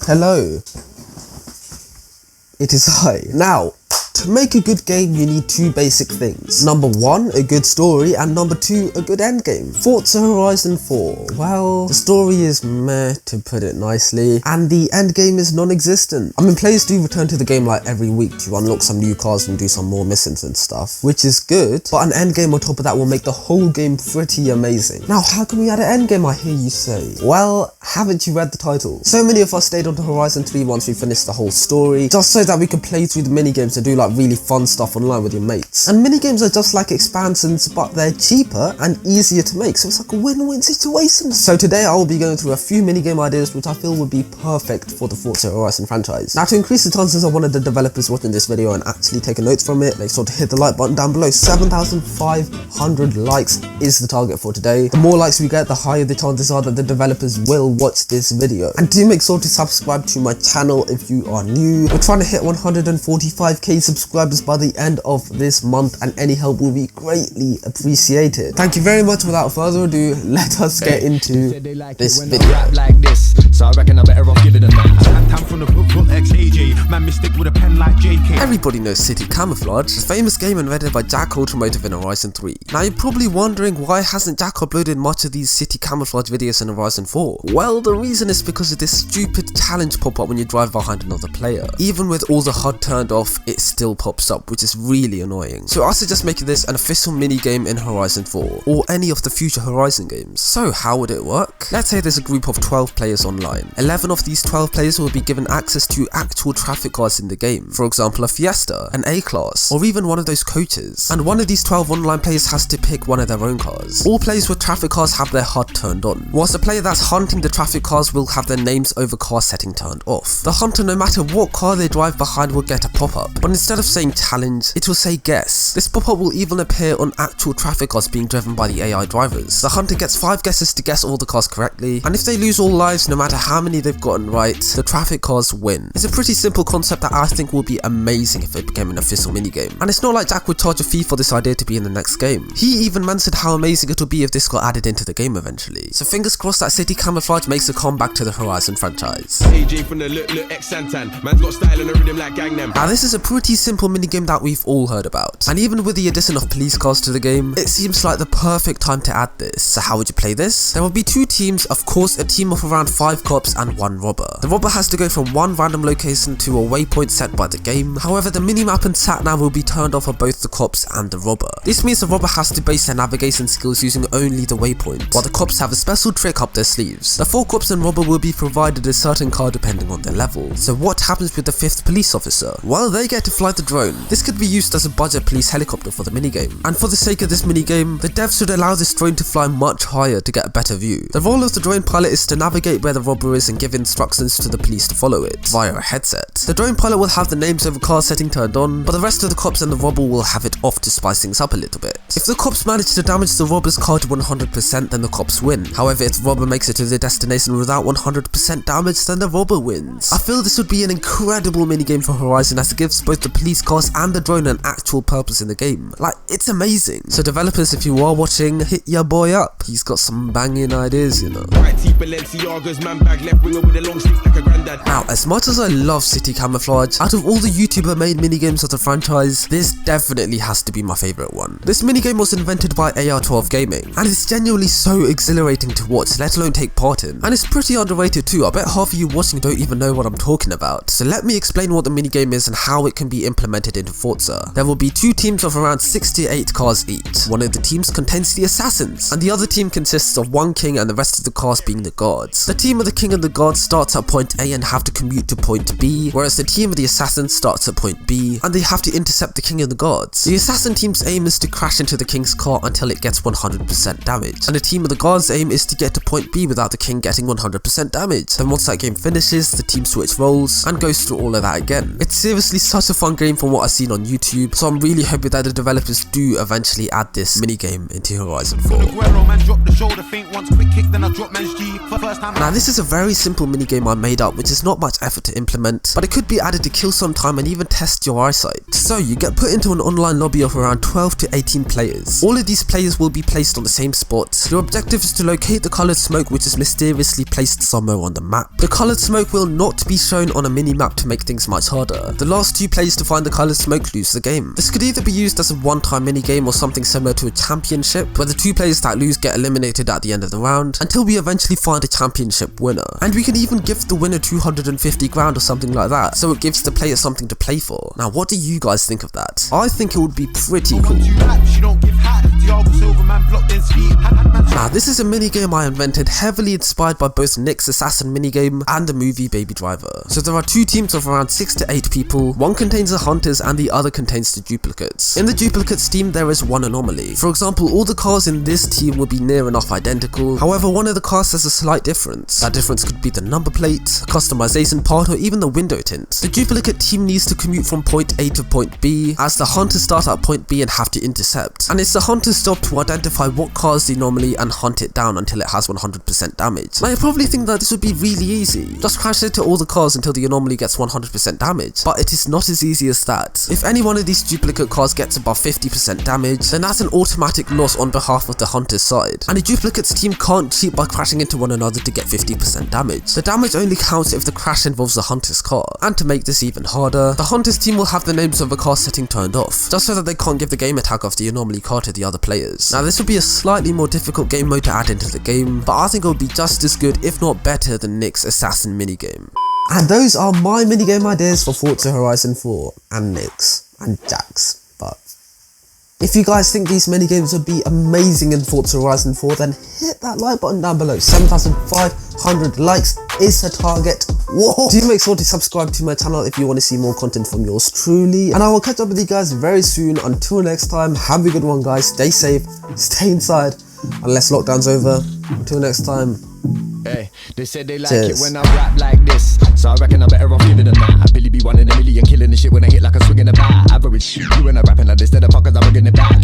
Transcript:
Hello, it is I. Now, to make a good game, you need two basic things. Number one, a good story, and number two, a good endgame. Forza Horizon 4. Well, the story is meh, to put it nicely, and the endgame is non-existent. I mean, players do return to the game like every week to unlock some new cars and do some more missions and stuff, which is good, but an endgame on top of that will make the whole game pretty amazing. Now, how can we add an endgame, I hear you say? Well, haven't you read the title? So many of us stayed on to Horizon 3 once we finished the whole story, just so that we could play through the minigames and do like really fun stuff online with your mates. And minigames are just like expansions, but they're cheaper and easier to make, so it's like a win-win situation. So today I will be going through a few minigame ideas which I feel would be perfect for the Forza Horizon franchise. Now, to increase the chances of one of the developers watching this video and actually taking notes from it, make sure to hit the like button down below. 7,500 likes is the target for today. The more likes we get, the higher the chances are that the developers will watch this video. And do make sure to subscribe to my channel if you are new. We're trying to hit 145k subscribers by the end of this month, and any help will be greatly appreciated. Thank you very much. Without further ado, let us get into this video. So I reckon I better off giving them that. Everybody knows City Camouflage, a famous game invented by Jack Automotive in Horizon 3. Now you're probably wondering, why hasn't Jack uploaded much of these City Camouflage videos in Horizon 4? Well, the reason is because of this stupid challenge pop-up when you drive behind another player. Even with all the HUD turned off, it still pops up, which is really annoying. So I suggest making this an official mini-game in Horizon 4, or any of the future Horizon games. So how would it work? Let's say there's a group of 12 players online. 11 of these 12 players will be given access to actual traffic cars in the game. For example, a Fiesta, an A-Class, or even one of those coaches. And one of these 12 online players has to pick one of their own cars. All players with traffic cars have their HUD turned on, whilst the player that's hunting the traffic cars will have their names over car setting turned off. The hunter, no matter what car they drive behind, will get a pop-up, but instead of saying challenge, it will say guess. This pop-up will even appear on actual traffic cars being driven by the AI drivers. The hunter gets 5 guesses to guess all the cars correctly, and if they lose all lives, no matter how many they've gotten right, the traffic cars win. It's a pretty simple concept that I think will be amazing if it became an official minigame. And it's not like Jack would charge a fee for this idea to be in the next game. He even mentioned how amazing it would be if this got added into the game eventually. So fingers crossed that City Camouflage makes a comeback to the Horizon franchise. Now this is a pretty simple minigame that we've all heard about, and even with the addition of police cars to the game, it seems like the perfect time to add this. So how would you play this? There will be 2 teams, of course, a team of around 5 cops and 1 robber. The robber has to go from one random location to a waypoint set by the game. However, the minimap and sat-nav will be turned off for both the cops and the robber. This means the robber has to base their navigation skills using only the waypoint, while the cops have a special trick up their sleeves. The 4 cops and robber will be provided a certain car depending on their level. So what happens with the 5th police officer? Well, they get to fly the drone. This could be used as a budget police helicopter for the minigame. And for the sake of this minigame, the devs should allow this drone to fly much higher to get a better view. The role of the drone pilot is to navigate where the robber is and give instructions to the police to follow it via a headset. The drone pilot will have the names over car setting turned on, but the rest of the cops and the robber will have it off to spice things up a little bit. If the cops manage to damage the robber's car to 100%, then the cops win. However, if the robber makes it to the destination without 100% damage, then the robber wins. I feel this would be an incredible minigame for Horizon, as it gives both the police cars and the drone an actual purpose in the game. Like, it's amazing. So developers, if you are watching, hit your boy up. He's got some banging ideas, you know. Now, as much as I love City Camouflage, out of all the YouTuber made minigames of the franchise, this definitely has to be my favourite one. This minigame was invented by AR12 Gaming, and it's genuinely so exhilarating to watch, let alone take part in. And it's pretty underrated too. I bet half of you watching don't even know what I'm talking about. So let me explain what the minigame is and how it can be implemented into Forza. There will be 2 teams of around 6 to 8 cars each. One of the teams contains the assassins, and the other team consists of 1 king and the rest of the cars being the guards. The team of the king and the guards starts at point A and have to commute to point B, whereas the team of the assassins starts at point B and they have to intercept the king and the guards. The assassin team's aim is to crash into the king's car until it gets 100% damage, and the team of the guards' aim is to get to point B without the king getting 100% damage. Then once that game finishes, the team switch roles and goes through all of that again. It's seriously such a fun game from what I've seen on YouTube, so I'm really hoping that the developers do eventually add this minigame into Horizon 4. Now this is a very simple minigame I made up, which is not much effort to implement, but it could be added to kill some time and even test your eyesight. So you get put into an online lobby of around 12 to 18 players players. All of these players will be placed on the same spot. Your objective is to locate the coloured smoke which is mysteriously placed somewhere on the map. The coloured smoke will not be shown on a mini-map to make things much harder. The last 2 players to find the coloured smoke lose the game. This could either be used as a one-time mini-game or something similar to a championship, where the 2 players that lose get eliminated at the end of the round, until we eventually find a championship winner. And we can even give the winner 250 grand or something like that, so it gives the player something to play for. Now what do you guys think of that? I think it would be pretty cool. Now this is a minigame I invented, heavily inspired by both Nick's Assassin minigame and the movie Baby Driver. So there are 2 teams of around 6 to 8 people, one contains the hunters and the other contains the duplicates. In the duplicates team there is one anomaly. For example, all the cars in this team will be near enough identical, however one of the cars has a slight difference. That difference could be the number plate, a customization part, or even the window tint. The duplicate team needs to commute from point A to point B, as the hunters start at point B and have to intercept. And it's the hunter's job to identify what cars the anomaly and hunt it down until it has 100% damage. Now you probably think that this would be really easy. Just crash into all the cars until the anomaly gets 100% damage. But it is not as easy as that. If any one of these duplicate cars gets above 50% damage, then that's an automatic loss on behalf of the hunter's side. And the duplicates team can't cheat by crashing into one another to get 50% damage. The damage only counts if the crash involves the hunter's car. And to make this even harder, the hunter's team will have the names of the car setting turned off, just so that they can't give the gamer tag of the anomaly car to the other players. Now this would be a slightly more difficult game mode to add into the game, but I think it would be just as good if not better than Nick's Assassin minigame. And those are my minigame ideas for Forza Horizon 4 and Nick's and Jack's. But if you guys think these minigames would be amazing in Forza Horizon 4, then hit that like button down below. 7,500 likes is the target. Whoa! Do make sure to subscribe to my channel if you want to see more content from yours truly. And I will catch up with you guys very soon. Until next time, have a good one guys. Stay safe, stay inside, unless lockdown's over. Until next time. Hey, they said they like Cheers. it when I rap like this, so I reckon I'm better off giving than that. I Billy be 1 in a million, killing the shit when I hit like a swing in the bat. Average, you and I rapping like this, then the fuckers I'm bringing it back.